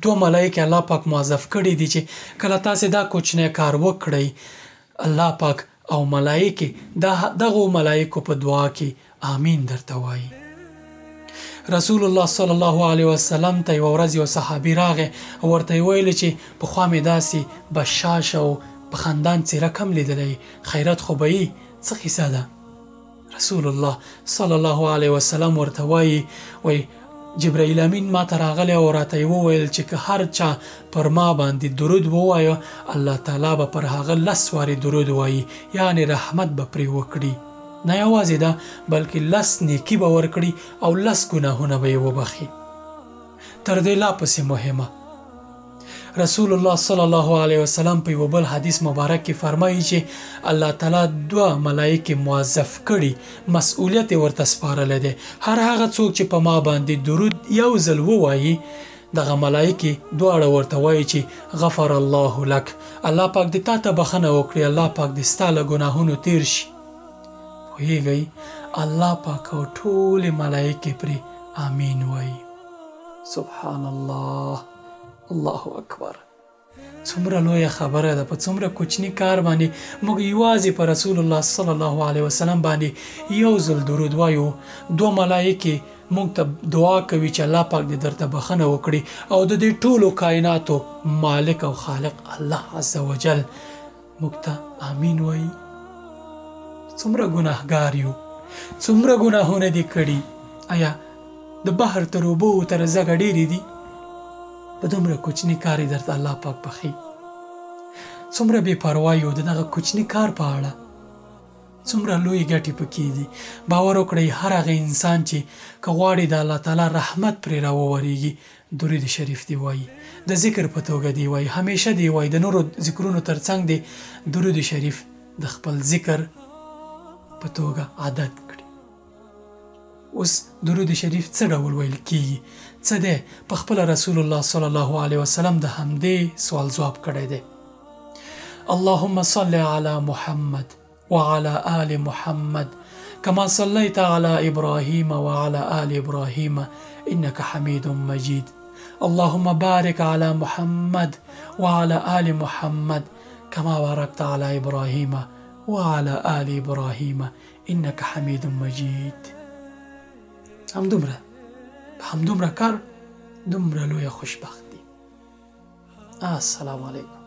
دوه ملایکې الله پاک موظف کړي دي چې کله تاسې دا کوچنی کار وکړئ الله پاک او ملایکې دغو ملایکو په دعا کې آمین درته وایي. رسول الله صلی الله علیه وسلم ته یوه ورځ یو صحابي راغی او ورته یې ویل چې پخوا مې داسې بشاش او په خندان څېره کم لیدلی، خیرت خو به یې، څه قیصه ده؟ رسول الله صلی الله علیه وسلم ورته وایي جبرائیل امین ما ته راغلی او راته یې وویل چې که هر چا پر ما باندې درود ووایه الله تعالی به پر هغه 10 وارې درود وایي، یعنې رحمت به پرې وکړي، نه یوازې ده بلکې 10 نیکي به ورکړي او 10 ګناهونه به یې وبخي. تر دې لا پسې مهمه، رسول الله صلی الله علیه وسلم په یو بل حدیث مبارک کې فرمایي چې الله تعالی 2 ملایکې موظف کړي، مسؤلیت ورته سپارلی دی. هر هغه څوک چې په ما باندې درود یو ځل ووایي دغه ملایکې دواړه ورته وایي چې غفر الله لک، الله پاک دې تا ته بخښنه وکړي، الله پاک دې ستا له ګناهونو تیر شي. پوهیږئ الله پاک او ټولې ملایکې پرې آمین وایي. سبحان الله، الله اکبر. څومره لویه خبره ده، په څومره کوچني کار باندې موږ یوازې په رسول الله صلی الله علیه وسلم باندې یو ځل درود وایو، 2 ملایکې موږ ته دعا کوي چې الله پاک دې درته بخښنه وکړي او د دې ټولو کائناتو مالک او خالق الله عز وجل موږ ته آمین وایي. څومره ګناهګار یو، څومره ګناهونه دې کړي، آیا د بحر تر اوبو تر زګه ډېرې دي؟ په دومره کوچني کار یې درته الله پاک بخښي. څومره بې پروا یو د دغه کوچني کار په اړه، څومره لوی ګټې پکې دي. باور وکړئ هر هغه انسان چې که غواړي د الله تعالی رحمت پرې راوورېږي درود شریف دی وایي، د ذکر په توګه دی وایي، همیشه دی وایي، د نورو ذکرونو تر څنګ دی درود شریف د خپل ذکر په توګه عادت کړي. اوس درود شریف څه ډول ویل کیږي؟ څه دی؟ په خپله رسول الله صلی الله علیه وسلم د همدې سوال ځواب کړی دی. اللهم صل علی محمد وعلى آل محمد كما صليت على إبراهيم وعلى آل إبراهيم إنك حميد مجيد. اللهم بارك على محمد وعلى آل محمد كما باركت على إبراهيم وعلى آل إبراهيم إنك حميد مجيد. همدومره کار دومره لویه خوشبختی. السلام علیکم.